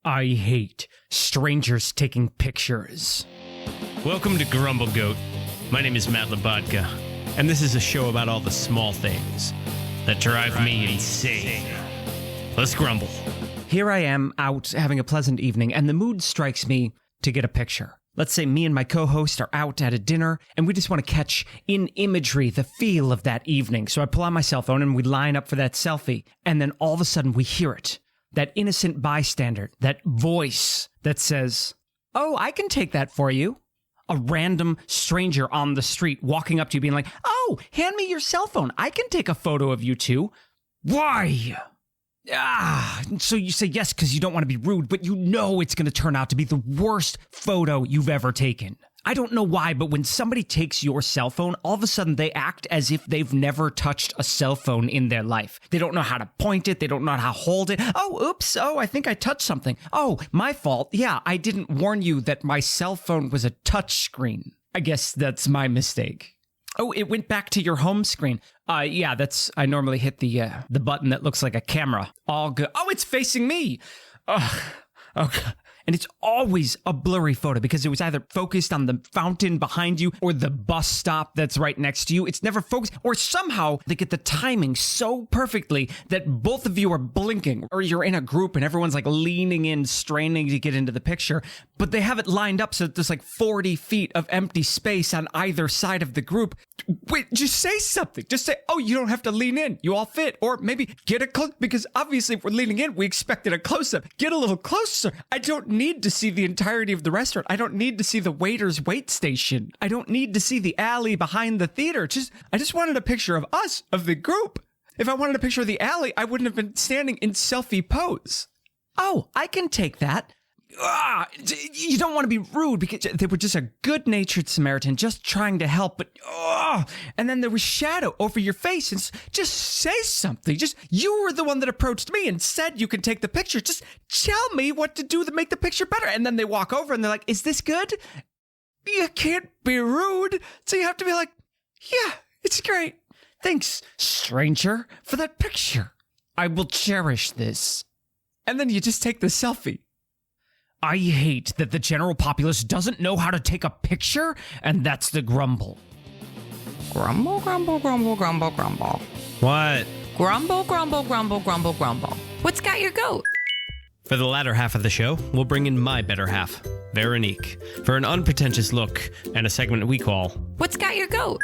I hate strangers taking pictures. Welcome to Grumble Goat. My name is Mat Veronique, and this is a show about all the small things that drive me insane. Let's grumble. Here I am out having a pleasant evening, and the mood strikes me to get a picture. Let's say me and my co-host are out at a dinner, and we just want to catch in imagery the feel of that evening. So I pull out my cell phone, and we line up for that selfie, and then all of a sudden we hear it. That innocent bystander, that voice that says, "Oh, I can take that for you." A random stranger on the street walking up to you being like, "Oh, hand me your cell phone. I can take a photo of you too." Why? So you say yes because you don't want to be rude, but you know it's going to turn out to be the worst photo you've ever taken. I don't know why, but when somebody takes your cell phone, all of a sudden they act as if they've never touched a cell phone in their life. They don't know how to point it. They don't know how to hold it. Oh, oops. Oh, I think I touched something. Oh, my fault. Yeah, I didn't warn you that my cell phone was a touch screen. I guess that's my mistake. Oh, it went back to your home screen. Yeah, I normally hit the button that looks like a camera. All good. Oh, it's facing me. Ugh. Okay. And it's always a blurry photo because it was either focused on the fountain behind you or the bus stop that's right next to you. It's never focused, or somehow they get the timing so perfectly that both of you are blinking, or you're in a group and everyone's like leaning in, straining to get into the picture, but they have it lined up so that there's like 40 feet of empty space on either side of the group. Wait, just say something. Just say, "Oh, you don't have to lean in. You all fit." Or maybe get a close, because obviously if we're leaning in, we expected a close-up. Get a little closer. I don't need to see the entirety of the restaurant. I don't need to see the waiter's wait station. I don't need to see the alley behind the theater. I just wanted a picture of us, of the group. If I wanted a picture of the alley, I wouldn't have been standing in selfie pose. Oh, I can take that. You don't want to be rude because they were just a good-natured Samaritan just trying to help, but and then there was shadow over your face, and just say something. You were the one that approached me and said you can take the picture. Just tell me what to do to make the picture better. And then they walk over and they're like, "Is this good?" You can't be rude, so you have to be like, "Yeah, it's great. Thanks, stranger, for that picture. I will cherish this." And then you just take the selfie. I hate that the general populace doesn't know how to take a picture, and that's the grumble. Grumble, grumble, grumble, grumble, grumble. What? Grumble, grumble, grumble, grumble, grumble. What's got your goat? For the latter half of the show, we'll bring in my better half, Veronique, for an unpretentious look and a segment we call What's got your goat?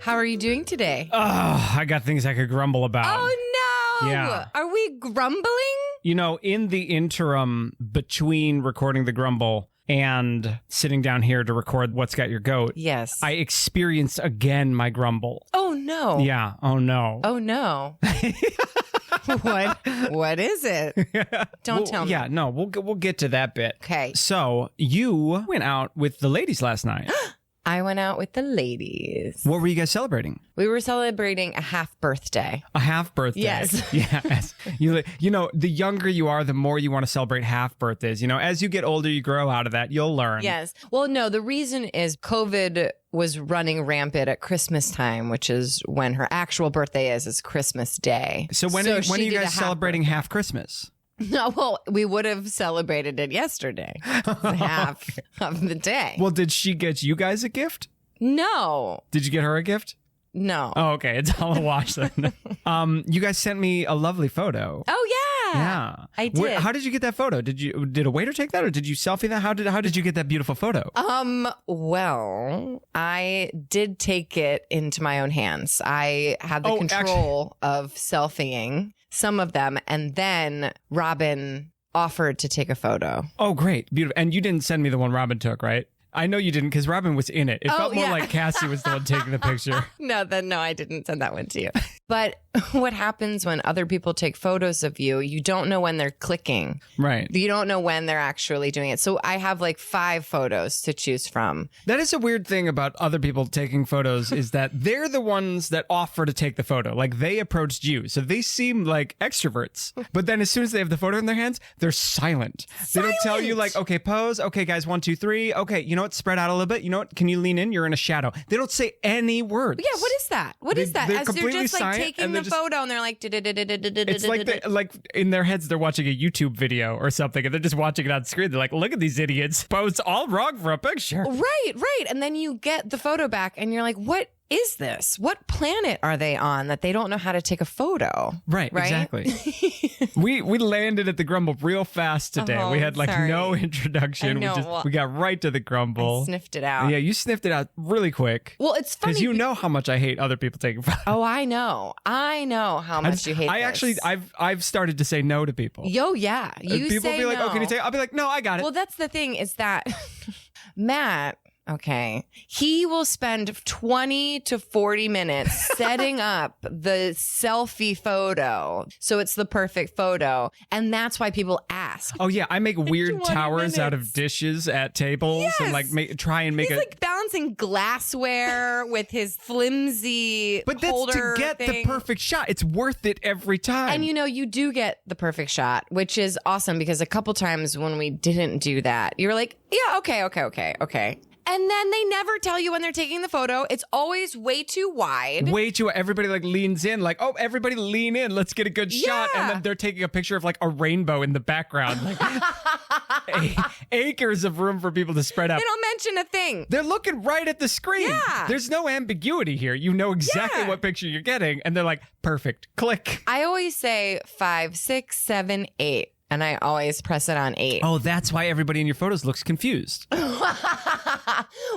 How are you doing today? Oh, I got things I could grumble about. Oh, no! Yeah. Are we grumbling? You know, in the interim between recording the grumble and sitting down here to record What's Got Your Goat, Yes. I experienced again my grumble. Oh, no. Yeah. Oh, no. Oh, no. What is it? Don't tell me. Yeah, no, we'll get to that bit. Okay. So you went out with the ladies last night. I went out with the ladies. What were you guys celebrating? We were celebrating a half birthday. A half birthday. Yes. Yes. You know, the younger you are, the more you want to celebrate half birthdays. You know, as you get older, you grow out of that. You'll learn. Yes. Well, no, the reason is COVID was running rampant at Christmas time, which is when her actual birthday is Christmas Day. So when are you guys celebrating half Christmas? No, well, we would have celebrated it yesterday. Half of the day. Well, did she get you guys a gift? No. Did you get her a gift? No. Oh, okay. It's all a wash then. You guys sent me a lovely photo. Oh, yeah. Yeah. I did. How did you get that photo? Did a waiter take that, or did you selfie that? How did you get that beautiful photo? Well, I did take it into my own hands. I had the control of selfieing some of them, and then Robin offered to take a photo. Oh, great. Beautiful. And you didn't send me the one Robin took, right? I know you didn't, because Robin was in it. It felt more like Cassie was the one taking the picture. No, I didn't send that one to you. But what happens when other people take photos of you, you don't know when they're clicking. Right. You don't know when they're actually doing it. So I have like 5 photos to choose from. That is a weird thing about other people taking photos is that they're the ones that offer to take the photo. Like they approached you. So they seem like extroverts. But then as soon as they have the photo in their hands, they're silent. They don't tell you like, okay, pose. Okay, guys, 1, 2, 3. Okay, you know know what? Spread out a little bit. You know what? Can you lean in? You're in a shadow. They don't say any words. Yeah, what is that? What is that? They're As they're completely just like silent, taking and the they're just- photo and they're like, It's like in their heads, they're watching a YouTube video or something, and they're just watching it on screen. They're like, look at these idiots. Pose all wrong for a picture. Right. And then you get the photo back and you're like, what is this? What planet are they on that they don't know how to take a photo? Right? Exactly. we landed at the Grumble real fast today. Oh, We had like sorry. no introduction. I know. We got right to the Grumble. I sniffed it out. Yeah, you sniffed it out really quick. Well, it's funny. Because you know how much I hate other people taking photos. Oh, I know how much you hate this. I've started to say no to people. Yo, yeah. You People say be like, no. oh, can you take? I'll be like, no, I got it. Well, that's the thing is that Matt, okay, he will spend 20 to 40 minutes setting up the selfie photo. So it's the perfect photo. And that's why people ask. Oh yeah, I make weird 20 towers out of minutes. dishes at tables and like try and make He's like balancing glassware with his flimsy But that's holder to get thing. the perfect shot. It's worth it every time. And you know, you do get the perfect shot, which is awesome because a couple times when we didn't do that, you're like, yeah, okay. And then they never tell you when they're taking the photo. It's always way too wide. Way too. Everybody like leans in, like, oh, everybody lean in. Let's get a good shot. And then they're taking a picture of like a rainbow in the background. Like acres of room for people to spread out. They don't mention a thing. They're looking right at the screen. Yeah. There's no ambiguity here. You know exactly what picture you're getting. And they're like, perfect. Click. I always say 5, 6, 7, 8. And I always press it on 8. Oh, that's why everybody in your photos looks confused.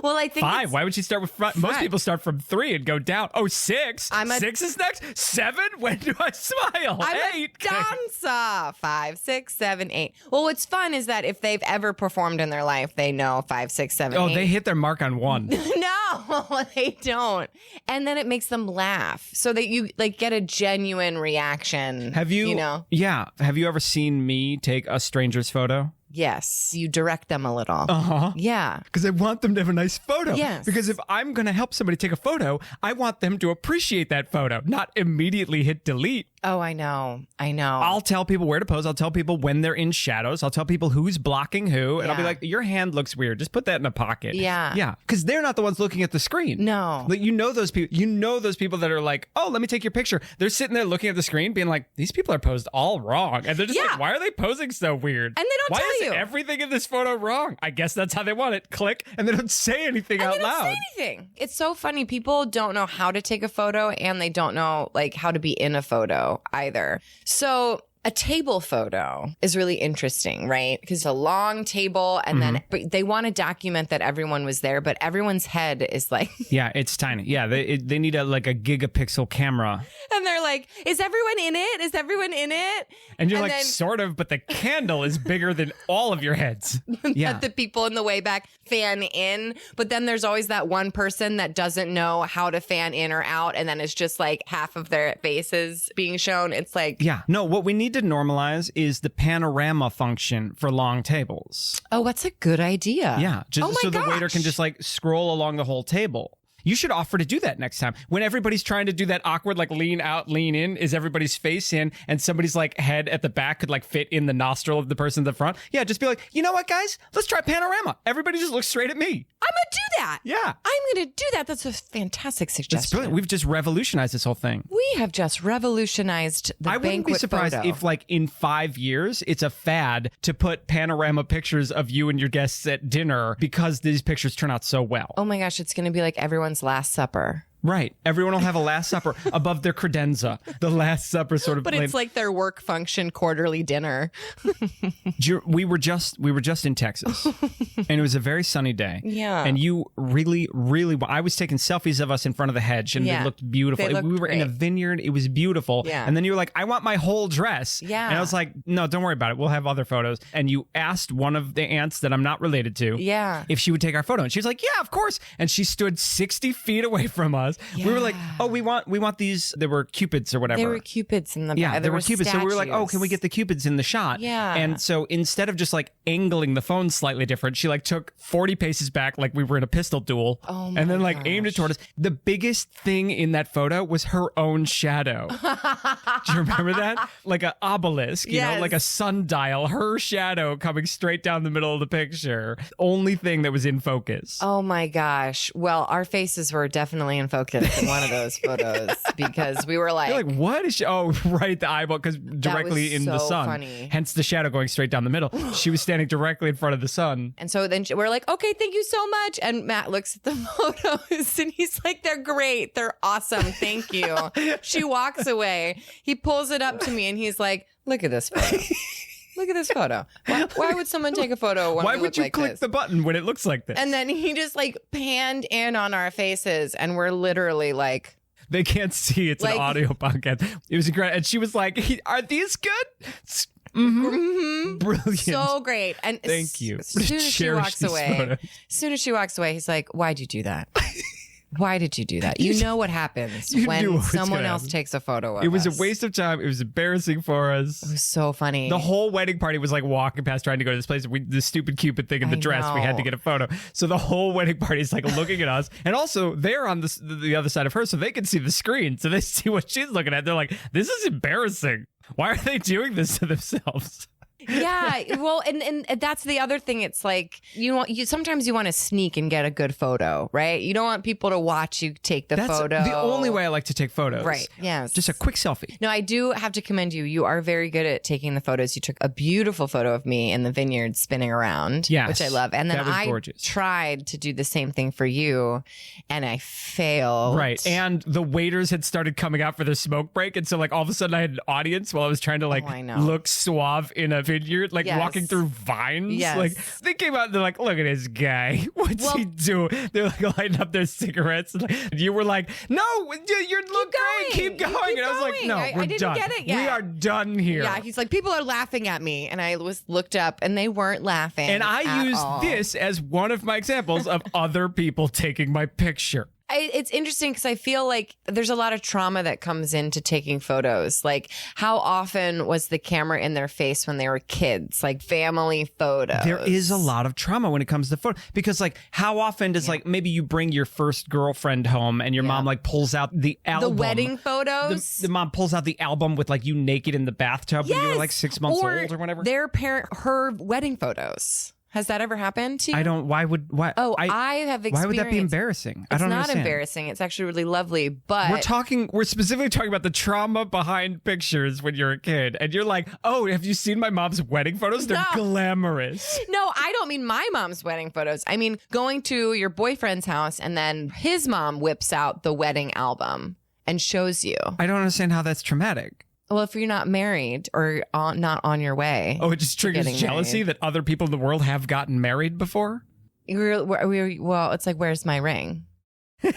Well, I think 5. Why would she start with front? Most 5. people start from 3 and go down. Oh, 6. 6 is next. 7. When do I smile? I'm 8. a dancer. 5, 6, 7, 8. Well, what's fun is that if they've ever performed in their life, they know 5, 6, 7, 8. Oh, they hit their mark on 1. No, they don't. And then it makes them laugh so that you like get a genuine reaction. Have you? You know? Yeah. Have you ever seen me take a stranger's photo? Yes. You direct them a little. Uh-huh. Yeah. Because I want them to have a nice photo. Yes. Because if I'm going to help somebody take a photo, I want them to appreciate that photo, not immediately hit delete. Oh, I know. I'll tell people where to pose. I'll tell people when they're in shadows. I'll tell people who's blocking who. And I'll be like, your hand looks weird. Just put that in a pocket. Yeah. Yeah. Because they're not the ones looking at the screen. No. Like, you know those people. You know those people that are like, oh, let me take your picture. They're sitting there looking at the screen being like, these people are posed all wrong. And they're just like, why are they posing so weird? And they don't why tell is you. everything in this photo wrong? I guess that's how they want it. Click. And they don't say anything out They don't loud. say anything. It's so funny. People don't know how to take a photo and they don't know like how to be in a photo either. So a table photo is really interesting, right? Because it's a long table and then but they want to document that everyone was there, but everyone's head is like... Yeah, it's tiny. Yeah, they need a gigapixel camera. And they're like, is everyone in it? Is everyone in it? And you're then, sort of, but the candle is bigger than all of your heads. Yeah. that the people in the way back fan in. But then there's always that one person that doesn't know how to fan in or out. And then it's just like half of their faces being shown. It's like... Yeah. No, what we need to normalize is the panorama function for long tables. Oh, that's a good idea. Yeah. Just so the waiter can gosh. just like scroll along the whole table. You should offer to do that next time. When everybody's trying to do that awkward, like lean out, lean in, is everybody's face in and somebody's like head at the back could like fit in the nostril of the person at the front. Yeah, just be like, you know what, guys? Let's try panorama. Everybody just looks straight at me. I'm going to do that. Yeah. I'm going to do that. That's a fantastic suggestion. It's brilliant. We've just revolutionized this whole thing. We have just revolutionized the I wouldn't be banquet surprised photo. if, like, in 5 years, it's a fad to put panorama pictures of you and your guests at dinner because these pictures turn out so well. Oh my gosh, it's going to be like everyone's Last Supper. Right. Everyone will have a Last Supper above their credenza. The Last Supper sort of. But it's like their work function quarterly dinner. We were just in Texas, and it was a very sunny day. Yeah. And you really, I was taking selfies of us in front of the hedge, and Yeah. it looked beautiful. They looked we were in a great. vineyard. It was beautiful. Yeah. And then you were like, I want my whole dress. Yeah. And I was like, no, don't worry about it. We'll have other photos. And you asked one of the aunts that I'm not related to Yeah. if she would take our photo. And she was like, yeah, of course. And she stood 60 feet away from us. photos. We were like, oh, we want these. There were Cupids or whatever. There were Cupids in the back. Yeah, there were Cupids. Statues. So we were like, oh, can we get the Cupids in the shot? Yeah. And so instead of just like angling the phone slightly different, she like took 40 paces back like we were in a pistol duel. Oh my and then like aimed it toward us. The biggest thing in that photo was her own shadow. Do you remember that? Like an obelisk, you know, like a sundial, her shadow coming straight down the middle of the picture. Only thing that was in focus. Oh my gosh. Well, our faces were definitely in focus in one of those photos because we were like, you're like, what is she? Oh, right, the eyeball, because directly in the sun. Funny. Hence the shadow going straight down the middle. She was standing directly in front of the sun. And so then we're like, okay, thank you so much. And Matt looks at the photos and he's like, they're great. They're awesome. Thank you. She walks away. He pulls it up to me and he's like, look at this photo. Look at this photo. Why would someone take a photo when Why we would look you like click this? the button when it looks like this? And then he just like panned in on our faces and we're literally like, they can't see. It's an audio podcast. It was great. And she was like, are these good? Brilliant. so great. And thank you. As soon as she walks away, he's like, why'd you do that? Why did you do that? You know what happens when someone else takes a photo of us. It was a waste of time. It was embarrassing for us. It was so funny. The whole wedding party was like walking past trying to go to this place. The stupid Cupid thing in the dress. We had to get a photo. So the whole wedding party is like looking at us. And also they're on the other side of her so they can see the screen. So they see what she's looking at. They're like, this is embarrassing. Why are they doing this to themselves? Yeah, well, and that's the other thing. It's like sometimes you want to sneak and get a good photo, right? You don't want people to watch you take the photo. The only way I like to take photos. Right. Yes. Just a quick selfie. No, I do have to commend you. You are very good at taking the photos. You took a beautiful photo of me in the vineyard spinning around, which I love. And then I tried to do the same thing for you, and I failed. Right. And the waiters had started coming out for their smoke break, and so like all of a sudden I had an audience while I was trying to look suave in a vineyard, like walking through vines. Yes. Like they came out and they're like, look at this guy. What's he doing? They're like lighting up their cigarettes. And you were like, no, you look great. Keep going. And I was like, no, we're done. Get it yet. We are done here. Yeah. He's like, people are laughing at me. And I looked up and they weren't laughing. And I used this as one of my examples of other people taking my picture. It's interesting because I feel like there's a lot of trauma that comes into taking photos. Like, how often was the camera in their face when they were kids? Like family photos. There is a lot of trauma when it comes to photo because, like, how often does like maybe you bring your first girlfriend home and your mom like pulls out the album, the wedding photos. The mom pulls out the album with like you naked in the bathtub when you were like 6 months old or whatever. Her wedding photos. Has that ever happened to you? I don't. Why? Oh, I have experienced. Why would that be embarrassing? I don't understand. It's not embarrassing. It's actually really lovely. But we're specifically talking about the trauma behind pictures when you're a kid, and you're like, oh, have you seen my mom's wedding photos? They're glamorous. No, I don't mean my mom's wedding photos. I mean going to your boyfriend's house, and then his mom whips out the wedding album and shows you. I don't understand how that's traumatic. Well, if you're not married or not on your way. Oh, it just triggers jealousy that other people in the world have gotten married before? Well, it's like, where's my ring? Do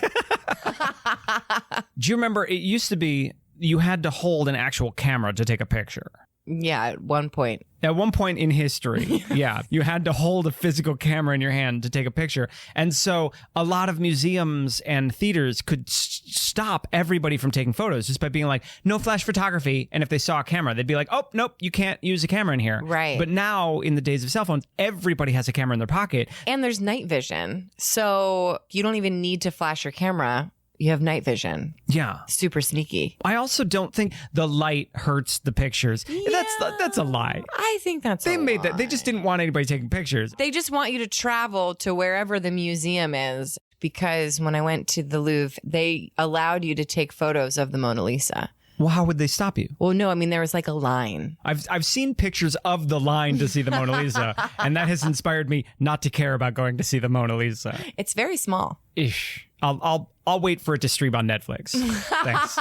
you remember it used to be you had to hold an actual camera to take a picture? Yeah, at one point. At one point in history, you had to hold a physical camera in your hand to take a picture. And so a lot of museums and theaters could stop everybody from taking photos just by being like, no flash photography. And if they saw a camera, they'd be like, oh, nope, you can't use a camera in here. Right. But now in the days of cell phones, everybody has a camera in their pocket. And there's night vision. So you don't even need to flash your camera. You have night vision. Yeah. Super sneaky. I also don't think the light hurts the pictures. Yeah, that's a lie. I think that's a lie. They made that. They just didn't want anybody taking pictures. They just want you to travel to wherever the museum is, because when I went to the Louvre, they allowed you to take photos of the Mona Lisa. Well, how would they stop you? Well, no, I mean, there was like a line. I've seen pictures of the line to see the Mona Lisa, and that has inspired me not to care about going to see the Mona Lisa. It's very small. Ish. I'll wait for it to stream on Netflix. Thanks.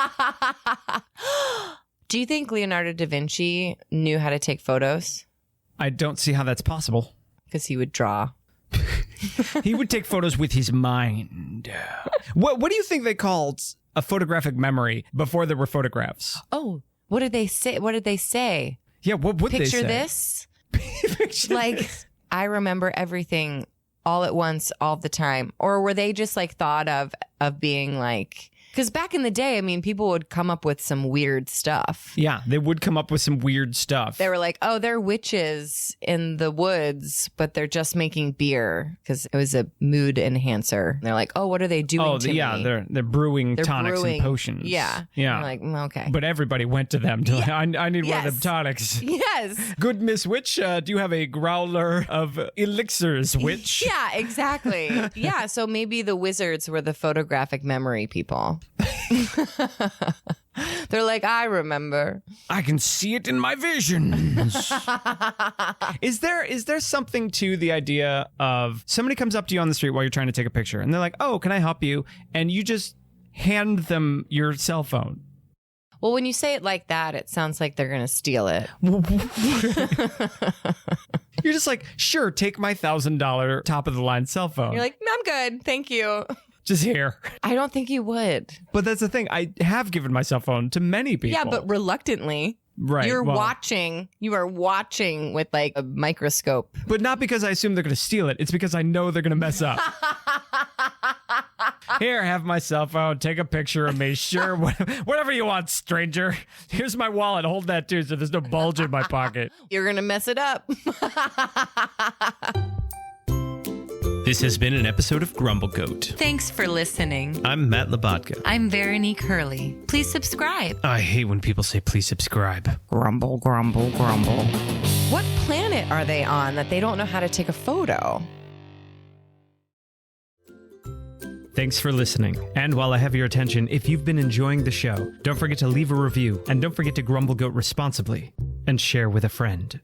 Do you think Leonardo da Vinci knew how to take photos? I don't see how that's possible. Because he would draw. He would take photos with his mind. What do you think they called a photographic memory before there were photographs? Oh, what did they say? Yeah, what would they say? Picture this? I remember everything all at once, all the time? Or were they just like thought of being like, because back in the day, I mean, people would come up with some weird stuff. Yeah, they would come up with some weird stuff. They were like, oh, they're witches in the woods, but they're just making beer because it was a mood enhancer. And they're like, oh, what are they doing to me? They're brewing tonics and potions. Yeah. Yeah. I'm like, okay. But everybody went to them. Like, I need one of them tonics. Yes. Good Miss Witch, do you have a growler of elixirs, witch? Yeah, exactly. Yeah, so maybe the wizards were the photographic memory people. They're like, I remember. I can see it in my visions. Is there something to the idea of somebody comes up to you on the street while you're trying to take a picture and they're like, oh, can I help you? And you just hand them your cell phone. Well, when you say it like that, it sounds like they're going to steal it. You're just like, sure, take my $1,000 top of the line cell phone. You're like, I'm good. Thank you. Just here. I don't think you would. But that's the thing. I have given my cell phone to many people. Yeah, but reluctantly. Right. You are watching with like a microscope. But not because I assume they're going to steal it. It's because I know they're going to mess up. Here, have my cell phone. Take a picture of me. Sure. Whatever you want, stranger. Here's my wallet. Hold that too so there's no bulge in my pocket. You're going to mess it up. This has been an episode of Grumble Goat. Thanks for listening. I'm Mat Veronique. I'm Veronique Hurley. Please subscribe. I hate when people say please subscribe. Grumble, grumble, grumble. What planet are they on that they don't know how to take a photo? Thanks for listening. And while I have your attention, if you've been enjoying the show, don't forget to leave a review and don't forget to Grumble Goat responsibly and share with a friend.